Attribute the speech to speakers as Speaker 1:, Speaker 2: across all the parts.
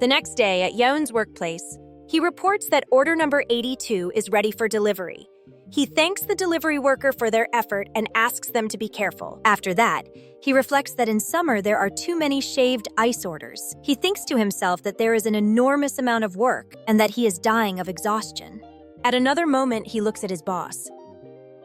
Speaker 1: The next day at Yeon's workplace, he reports that order number 82 is ready for delivery. He thanks the delivery worker for their effort and asks them to be careful. After that, he reflects that in summer there are too many shaved ice orders. He thinks to himself that there is an enormous amount of work and that he is dying of exhaustion. At another moment, he looks at his boss.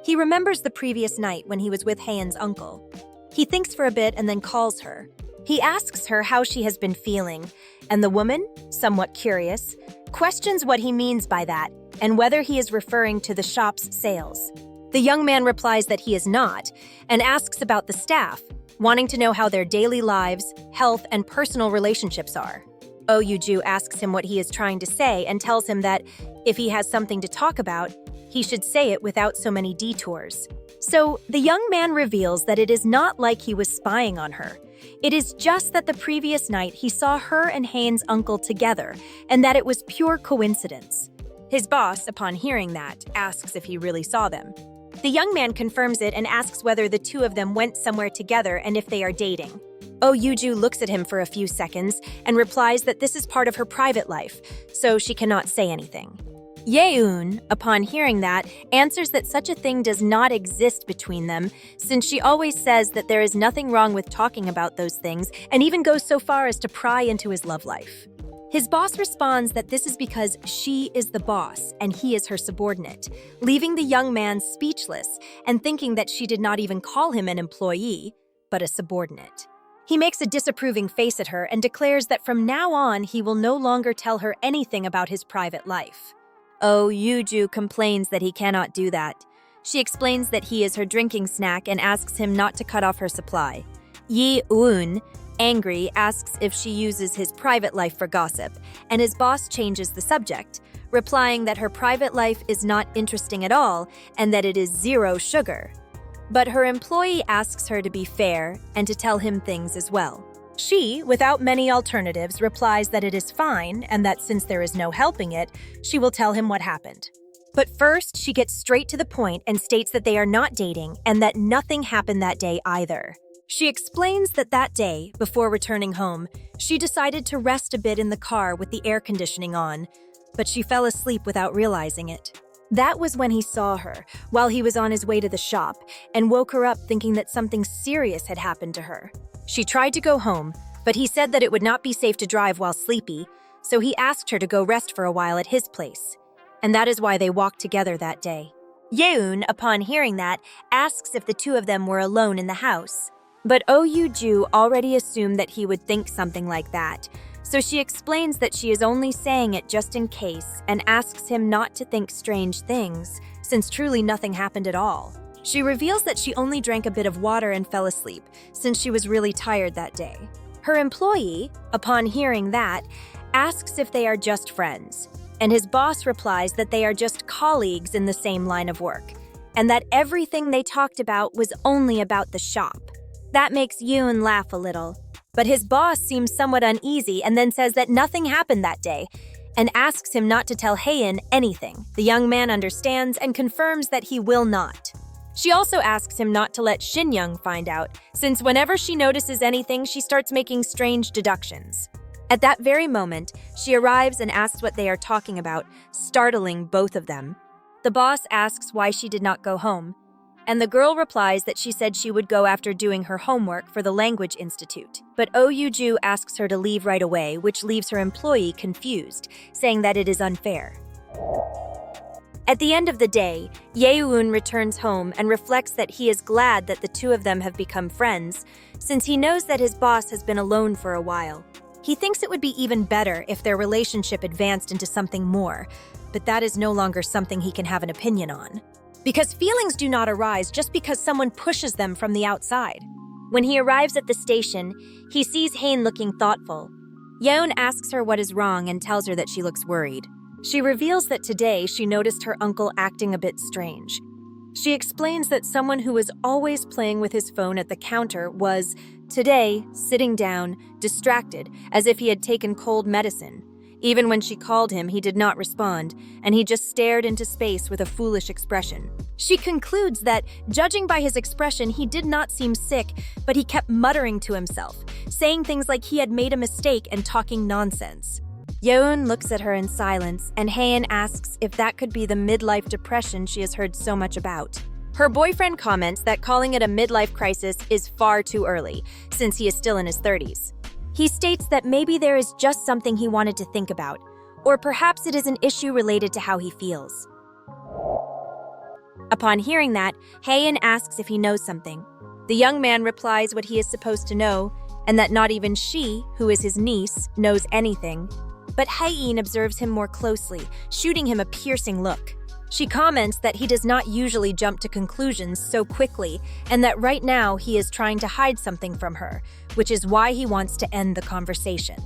Speaker 1: He remembers the previous night when he was with Haeun's uncle. He thinks for a bit and then calls her. He asks her how she has been feeling, and the woman, somewhat curious, questions what he means by that and whether he is referring to the shop's sales. The young man replies that he is not and asks about the staff, wanting to know how their daily lives, health, and personal relationships are. Oh Yoo-ju asks him what he is trying to say and tells him that if he has something to talk about, he should say it without so many detours. So the young man reveals that it is not like he was spying on her. It is just that the previous night he saw her and Haeun's uncle together, and that it was pure coincidence. His boss, upon hearing that, asks if he really saw them. The young man confirms it and asks whether the two of them went somewhere together and if they are dating. Oh Yoo-ju looks at him for a few seconds and replies that this is part of her private life, so she cannot say anything. Yeon, upon hearing that, answers that such a thing does not exist between them, since she always says that there is nothing wrong with talking about those things, and even goes so far as to pry into his love life. His boss responds that this is because she is the boss and he is her subordinate, leaving the young man speechless and thinking that she did not even call him an employee, but a subordinate. He makes a disapproving face at her and declares that from now on he will no longer tell her anything about his private life. Oh Yoo-ju complains that he cannot do that. She explains that he is her drinking snack and asks him not to cut off her supply. Yi-eun, angry, asks if she uses his private life for gossip, and his boss changes the subject, replying that her private life is not interesting at all and that it is zero sugar. But her employee asks her to be fair and to tell him things as well. She, without many alternatives, replies that it is fine and that since there is no helping it, she will tell him what happened. But first, she gets straight to the point and states that they are not dating and that nothing happened that day either. She explains that that day, before returning home, she decided to rest a bit in the car with the air conditioning on, but she fell asleep without realizing it. That was when he saw her, while he was on his way to the shop, and woke her up thinking that something serious had happened to her. She tried to go home, but he said that it would not be safe to drive while sleepy, so he asked her to go rest for a while at his place. And that is why they walked together that day. Yeon, upon hearing that, asks if the two of them were alone in the house. But Oh Yoo-ju already assumed that he would think something like that, so she explains that she is only saying it just in case and asks him not to think strange things, since truly nothing happened at all. She reveals that she only drank a bit of water and fell asleep, since she was really tired that day. Her employee, upon hearing that, asks if they are just friends, and his boss replies that they are just colleagues in the same line of work, and that everything they talked about was only about the shop. That makes Yoon laugh a little, but his boss seems somewhat uneasy and then says that nothing happened that day, and asks him not to tell Haeun anything. The young man understands and confirms that he will not. She also asks him not to let Shin-young find out, since whenever she notices anything, she starts making strange deductions. At that very moment, she arrives and asks what they are talking about, startling both of them. The boss asks why she did not go home, and the girl replies that she said she would go after doing her homework for the Language Institute. But Oh Yoo-ju asks her to leave right away, which leaves her employee confused, saying that it is unfair. At the end of the day, Yeon returns home and reflects that he is glad that the two of them have become friends, since he knows that his boss has been alone for a while. He thinks it would be even better if their relationship advanced into something more, but that is no longer something he can have an opinion on. Because feelings do not arise just because someone pushes them from the outside. When he arrives at the station, he sees Haeun looking thoughtful. Yeon asks her what is wrong and tells her that she looks worried. She reveals that today she noticed her uncle acting a bit strange. She explains that someone who was always playing with his phone at the counter was, today, sitting down, distracted, as if he had taken cold medicine. Even when she called him, he did not respond, and he just stared into space with a foolish expression. She concludes that, judging by his expression, he did not seem sick, but he kept muttering to himself, saying things like he had made a mistake and talking nonsense. Yeon looks at her in silence, and Haein asks if that could be the midlife depression she has heard so much about. Her boyfriend comments that calling it a midlife crisis is far too early, since he is still in his 30s. He states that maybe there is just something he wanted to think about, or perhaps it is an issue related to how he feels. Upon hearing that, Haein asks if he knows something. The young man replies what he is supposed to know, and that not even she, who is his niece, knows anything. But Haein observes him more closely, shooting him a piercing look. She comments that he does not usually jump to conclusions so quickly, and that right now he is trying to hide something from her, which is why he wants to end the conversation.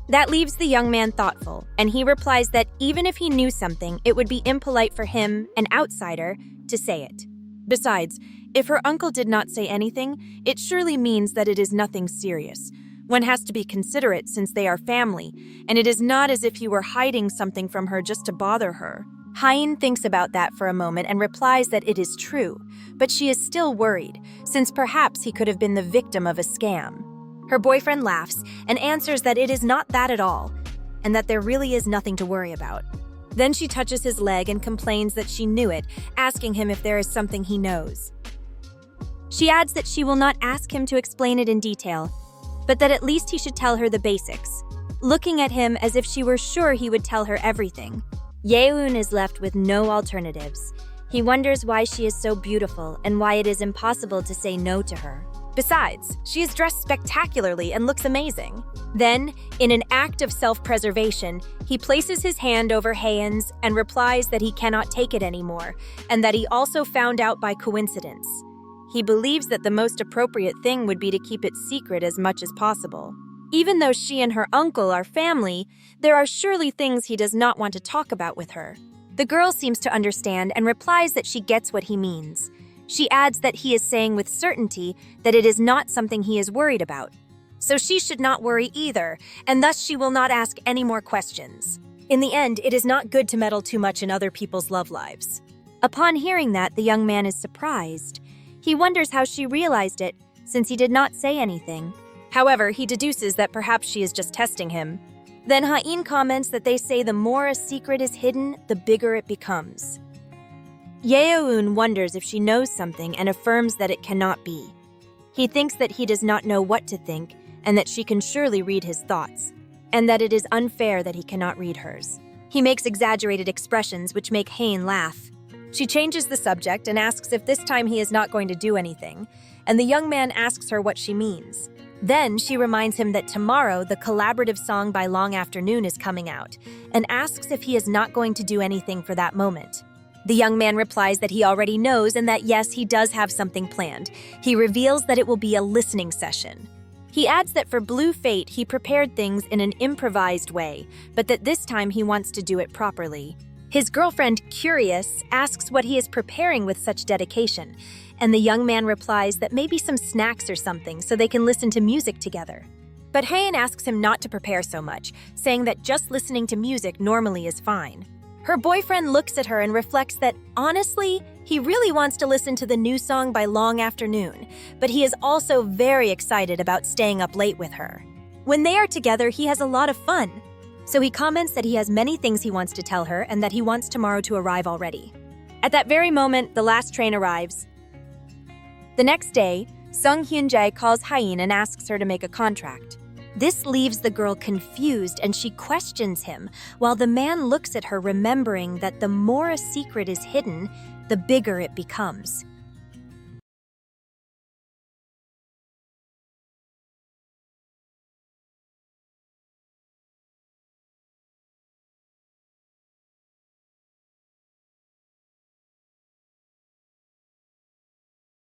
Speaker 1: That leaves the young man thoughtful, and he replies that even if he knew something, it would be impolite for him, an outsider, to say it. Besides, if her uncle did not say anything, it surely means that it is nothing serious. One has to be considerate since they are family, and it is not as if he were hiding something from her just to bother her. Haein thinks about that for a moment and replies that it is true, but she is still worried, since perhaps he could have been the victim of a scam. Her boyfriend laughs and answers that it is not that at all, and that there really is nothing to worry about. Then she touches his leg and complains that she knew it, asking him if there is something he knows. She adds that she will not ask him to explain it in detail, but that at least he should tell her the basics, looking at him as if she were sure he would tell her everything. Yeon is left with no alternatives. He wonders why she is so beautiful and why it is impossible to say no to her. Besides, she is dressed spectacularly and looks amazing. Then, in an act of self-preservation, he places his hand over Haein's and replies that he cannot take it anymore, and that he also found out by coincidence. He believes that the most appropriate thing would be to keep it secret as much as possible. Even though she and her uncle are family, there are surely things he does not want to talk about with her. The girl seems to understand and replies that she gets what he means. She adds that he is saying with certainty that it is not something he is worried about. So she should not worry either, and thus she will not ask any more questions. In the end, it is not good to meddle too much in other people's love lives. Upon hearing that, the young man is surprised. He wonders how she realized it, since he did not say anything. However, he deduces that perhaps she is just testing him. Then Haein comments that they say the more a secret is hidden, the bigger it becomes. Yeon wonders if she knows something and affirms that it cannot be. He thinks that he does not know what to think and that she can surely read his thoughts, and that it is unfair that he cannot read hers. He makes exaggerated expressions which make Haein laugh. She changes the subject and asks if this time he is not going to do anything, and the young man asks her what she means. Then she reminds him that tomorrow the collaborative song by Long Afternoon is coming out, and asks if he is not going to do anything for that moment. The young man replies that he already knows and that yes, he does have something planned. He reveals that it will be a listening session. He adds that for Blue Fate, he prepared things in an improvised way, but that this time he wants to do it properly. His girlfriend, curious, asks what he is preparing with such dedication, and the young man replies that maybe some snacks or something so they can listen to music together. But Haein asks him not to prepare so much, saying that just listening to music normally is fine. Her boyfriend looks at her and reflects that, honestly, he really wants to listen to the new song by Long Afternoon, but he is also very excited about staying up late with her. When they are together, he has a lot of fun. So he comments that he has many things he wants to tell her and that he wants tomorrow to arrive already. At that very moment, the last train arrives. The next day, Sung Hyun-jae calls Haein and asks her to make a contract. This leaves the girl confused and she questions him, while the man looks at her remembering that the more a secret is hidden, the bigger it becomes.